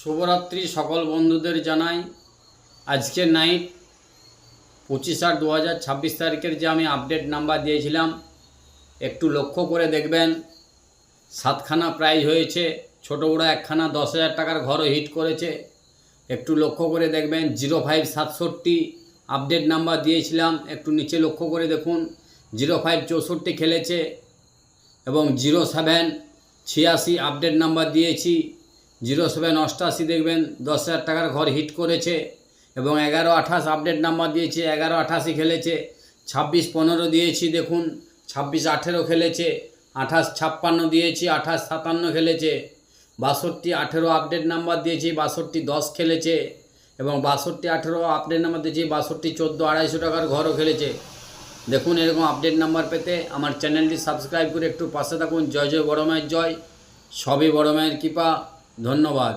শুভরাত্রি সকল বন্ধুদের জানাই। আজকের নাইট 25/8/2026 তারিখের যে আমি আপডেট নাম্বার দিয়েছিলাম, একটু লক্ষ্য করে দেখবেন। 7খানা প্রাইজ হয়েছে, ছোট বড় একখানা 10,000 টাকার ঘরও হিট করেছে। একটু লক্ষ্য করে দেখবেন। 0567 আপডেট নাম্বার দিয়েছিলাম, একটু নিচে লক্ষ্য করে দেখুন। 0564 খেলেছে এবং 0786 আপডেট নাম্বার দিয়েছি। 0788 দেখবেন 10,000 টাকার ঘর হিট করেছে এবং 1128 আপডেট নাম্বার দিয়েছি, 1188 খেলেছে। 2615 দিয়েছি, দেখুন 2618 খেলেছে। 2856 দিয়েছি, 2857 খেলেছে। 6218 আপডেট নাম্বার দিয়েছি, 6210 খেলেছে এবং 6218 আপডেট নাম্বার দিয়েছি, 6214 250 টাকার ঘরও খেলেছে। দেখুন, এরকম আপডেট নাম্বার পেতে আমার চ্যানেলটি সাবস্ক্রাইব করে একটু পাশে থাকুন। জয় জয় বড় মায়ের জয়, সবই বড় মায়ের কৃপা। ধন্যবাদ।